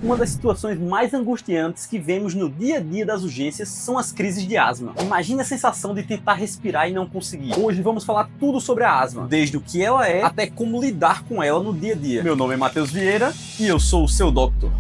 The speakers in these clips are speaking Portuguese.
Uma das situações mais angustiantes que vemos no dia a dia das urgências são as crises de asma. Imagine a sensação de tentar respirar e não conseguir. Hoje vamos falar tudo sobre a asma, desde o que ela é até como lidar com ela no dia a dia. Meu nome é Matheus Vieira e eu sou o seu doctor.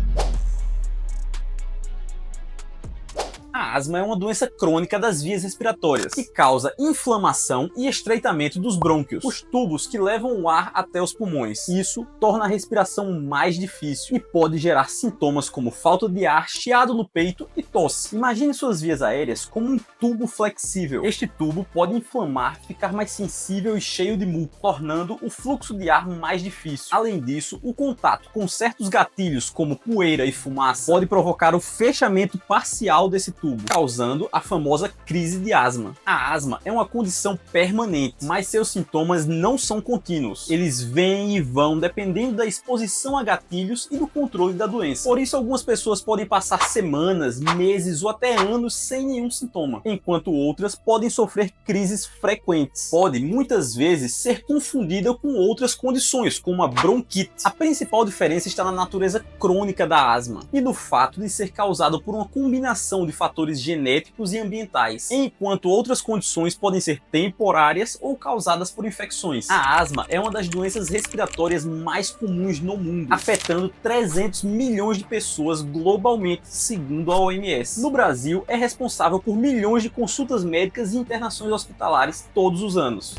A asma é uma doença crônica das vias respiratórias, que causa inflamação e estreitamento dos brônquios, os tubos que levam o ar até os pulmões. Isso torna a respiração mais difícil e pode gerar sintomas como falta de ar, chiado no peito e tosse. Imagine suas vias aéreas como um tubo flexível. Este tubo pode inflamar, ficar mais sensível e cheio de muco, tornando o fluxo de ar mais difícil. Além disso, o contato com certos gatilhos, como poeira e fumaça, pode provocar o fechamento parcial desse tubo, causando a famosa crise de asma. A asma é uma condição permanente, mas seus sintomas não são contínuos. Eles vêm e vão dependendo da exposição a gatilhos e do controle da doença. Por isso, algumas pessoas podem passar semanas, meses ou até anos sem nenhum sintoma, enquanto outras podem sofrer crises frequentes. Pode, muitas vezes, ser confundida com outras condições, como a bronquite. A principal diferença está na natureza crônica da asma e no fato de ser causado por uma combinação de fatores genéticos e ambientais, enquanto outras condições podem ser temporárias ou causadas por infecções. A asma é uma das doenças respiratórias mais comuns no mundo, afetando 300 milhões de pessoas globalmente, segundo a OMS. No Brasil, é responsável por milhões de consultas médicas e internações hospitalares todos os anos.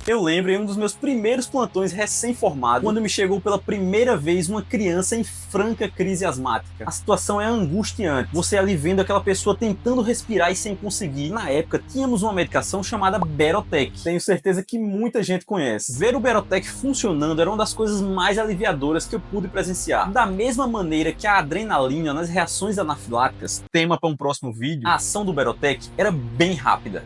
Eu lembro em um dos meus primeiros plantões recém-formado, quando me chegou pela primeira vez uma criança em franca crise asmática. A situação é angustiante, você ali vendo aquela pessoa tentando respirar e sem conseguir. Na época, tínhamos uma medicação chamada Berotec. Tenho certeza que muita gente conhece. Ver o Berotec funcionando era uma das coisas mais aliviadoras que eu pude presenciar. Da mesma maneira que a adrenalina nas reações anafiláticas, tema para um próximo vídeo, a ação do Berotec era bem rápida.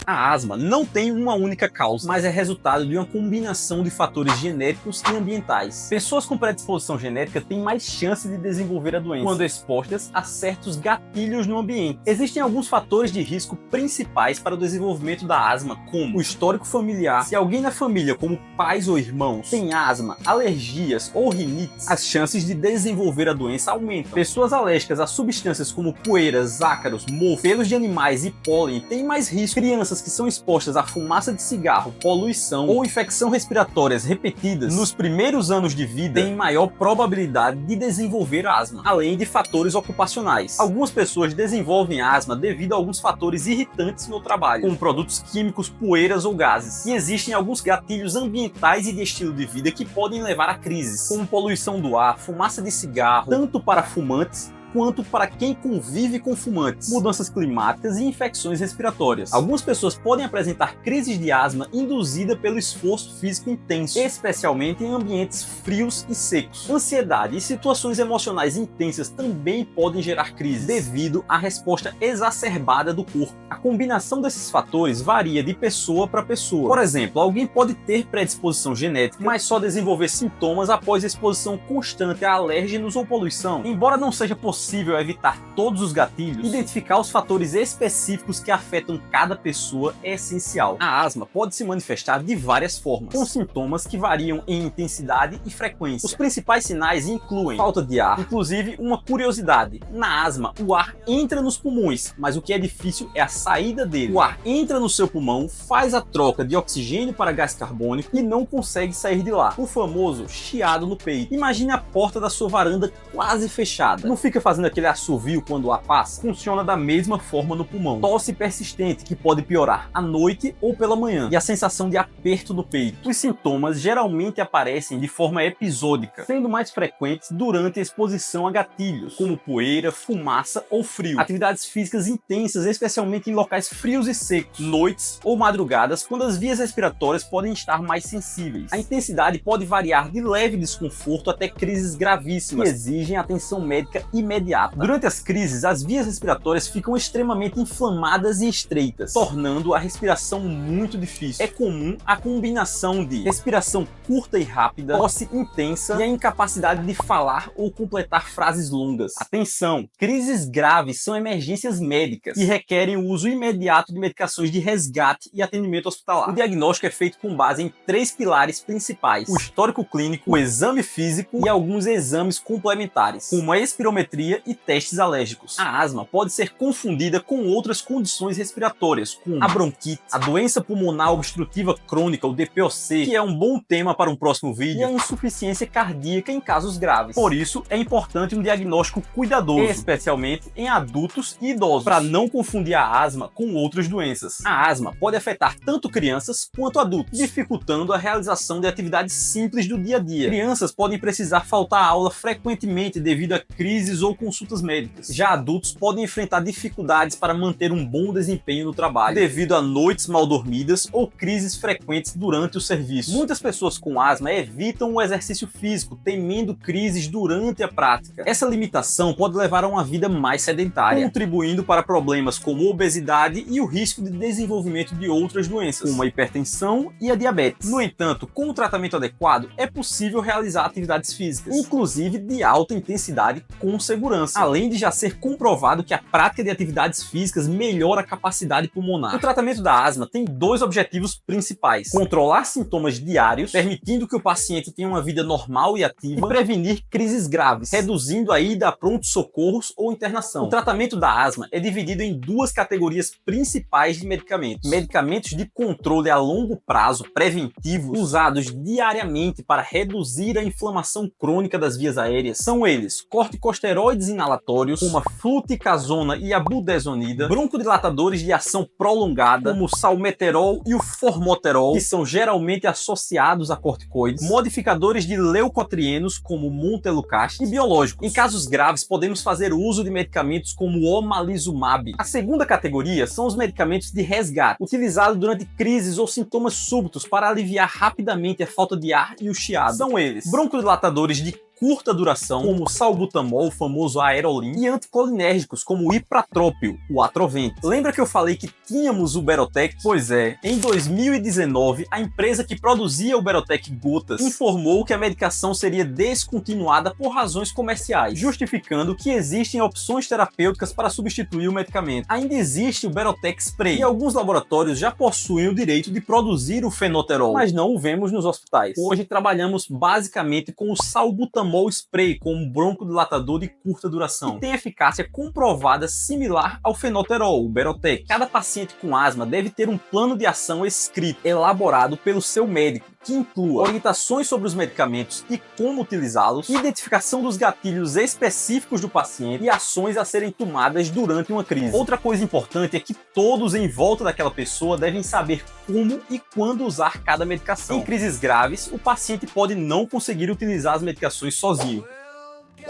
A asma não tem uma única causa, mas é resultado de uma combinação de fatores genéticos e ambientais. Pessoas com predisposição genética têm mais chance de desenvolver a doença quando expostas a certos gatilhos no ambiente. Existem alguns fatores de risco principais para o desenvolvimento da asma, como o histórico familiar. Se alguém na família, como pais ou irmãos, tem asma, alergias ou rinites, as chances de desenvolver a doença aumentam. Pessoas alérgicas a substâncias como poeiras, ácaros, mofo, pelos de animais e pólen têm mais risco. Crianças que são expostas à fumaça de cigarro, poluição ou infecção respiratórias repetidas nos primeiros anos de vida têm maior probabilidade de desenvolver asma, além de fatores ocupacionais. Algumas pessoas desenvolvem asma devido a alguns fatores irritantes no trabalho, como produtos químicos, poeiras ou gases. E existem alguns gatilhos ambientais e de estilo de vida que podem levar a crises, como poluição do ar, fumaça de cigarro, tanto para fumantes quanto para quem convive com fumantes, mudanças climáticas e infecções respiratórias. Algumas pessoas podem apresentar crises de asma induzida pelo esforço físico intenso, especialmente em ambientes frios e secos. Ansiedade e situações emocionais intensas também podem gerar crises, devido à resposta exacerbada do corpo. A combinação desses fatores varia de pessoa para pessoa. Por exemplo, alguém pode ter predisposição genética, mas só desenvolver sintomas após exposição constante a alérgenos ou poluição. Embora não seja possível evitar todos os gatilhos, identificar os fatores específicos que afetam cada pessoa é essencial. A asma pode se manifestar de várias formas, com sintomas que variam em intensidade e frequência. Os principais sinais incluem falta de ar. Inclusive, uma curiosidade: na asma, o ar entra nos pulmões, mas o que é difícil é a saída dele. O ar entra no seu pulmão, faz a troca de oxigênio para gás carbônico e não consegue sair de lá. O famoso chiado no peito. Imagine a porta da sua varanda quase fechada. Não fica fazendo aquele assovio quando o ar passa? Funciona da mesma forma no pulmão. Tosse persistente, que pode piorar à noite ou pela manhã, e a sensação de aperto no peito. Os sintomas geralmente aparecem de forma episódica, sendo mais frequentes durante a exposição a gatilhos, como poeira, fumaça ou frio. Atividades físicas intensas, especialmente em locais frios e secos, noites ou madrugadas, quando as vias respiratórias podem estar mais sensíveis. A intensidade pode variar de leve desconforto até crises gravíssimas, que exigem atenção médica imediata. imediata. Durante as crises, as vias respiratórias ficam extremamente inflamadas e estreitas, tornando a respiração muito difícil. É comum a combinação de respiração curta e rápida, tosse intensa e a incapacidade de falar ou completar frases longas. Atenção! Crises graves são emergências médicas e requerem o uso imediato de medicações de resgate e atendimento hospitalar. O diagnóstico é feito com base em 3 pilares principais: o histórico clínico, o exame físico e alguns exames complementares, como a espirometria e testes alérgicos. A asma pode ser confundida com outras condições respiratórias, como a bronquite, a doença pulmonar obstrutiva crônica, o DPOC, que é um bom tema para um próximo vídeo, e a insuficiência cardíaca em casos graves. Por isso, é importante um diagnóstico cuidadoso, especialmente em adultos e idosos, para não confundir a asma com outras doenças. A asma pode afetar tanto crianças quanto adultos, dificultando a realização de atividades simples do dia a dia. Crianças podem precisar faltar à aula frequentemente devido a crises ou consultas médicas. Já adultos podem enfrentar dificuldades para manter um bom desempenho no trabalho, devido a noites mal dormidas ou crises frequentes durante o serviço. Muitas pessoas com asma evitam o exercício físico, temendo crises durante a prática. Essa limitação pode levar a uma vida mais sedentária, contribuindo para problemas como obesidade e o risco de desenvolvimento de outras doenças, como a hipertensão e a diabetes. No entanto, com o tratamento adequado, é possível realizar atividades físicas, inclusive de alta intensidade, com segurança, além de já ser comprovado que a prática de atividades físicas melhora a capacidade pulmonar. O tratamento da asma tem 2 objetivos principais: controlar sintomas diários, permitindo que o paciente tenha uma vida normal e ativa, e prevenir crises graves, reduzindo a ida a pronto-socorros ou internação. O tratamento da asma é dividido em 2 categorias principais de medicamentos: medicamentos de controle a longo prazo, preventivos, usados diariamente para reduzir a inflamação crônica das vias aéreas. São eles corticosteroides inalatórios, como a fluticasona e a budesonida, broncodilatadores de ação prolongada, como o salmeterol e o formoterol, que são geralmente associados a corticoides, modificadores de leucotrienos, como o montelukast, e biológicos. Em casos graves, podemos fazer uso de medicamentos como o omalizumab. A segunda categoria são os medicamentos de resgate, utilizados durante crises ou sintomas súbitos para aliviar rapidamente a falta de ar e o chiado. São eles: broncodilatadores de curta duração, como o salbutamol, o famoso Aerolin, e anticolinérgicos, como o ipratrópio, o Atrovent. Lembra que eu falei que tínhamos o Berotec? Pois é, em 2019, a empresa que produzia o Berotec Gotas informou que a medicação seria descontinuada por razões comerciais, justificando que existem opções terapêuticas para substituir o medicamento. Ainda existe o Berotec Spray, e alguns laboratórios já possuem o direito de produzir o fenoterol, mas não o vemos nos hospitais. Hoje trabalhamos basicamente com o salbutamol spray, como broncodilatador de curta duração, que tem eficácia comprovada similar ao fenoterol, o Berotec. Cada paciente com asma deve ter um plano de ação escrito, elaborado pelo seu médico, que inclua orientações sobre os medicamentos e como utilizá-los, identificação dos gatilhos específicos do paciente e ações a serem tomadas durante uma crise. Outra coisa importante é que todos em volta daquela pessoa devem saber como e quando usar cada medicação. Em crises graves, o paciente pode não conseguir utilizar as medicações sozinho.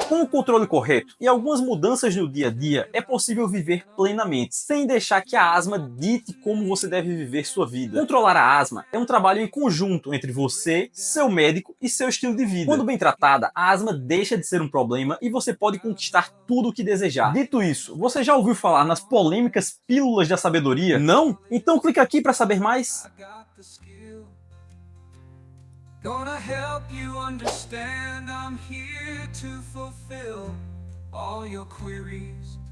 Com o controle correto e algumas mudanças no dia a dia, é possível viver plenamente, sem deixar que a asma dite como você deve viver sua vida. Controlar a asma é um trabalho em conjunto entre você, seu médico e seu estilo de vida. Quando bem tratada, a asma deixa de ser um problema e você pode conquistar tudo o que desejar. Dito isso, você já ouviu falar nas polêmicas pílulas da sabedoria? Não? Então clica aqui para saber mais. Gonna help you understand, I'm here to fulfill all your queries.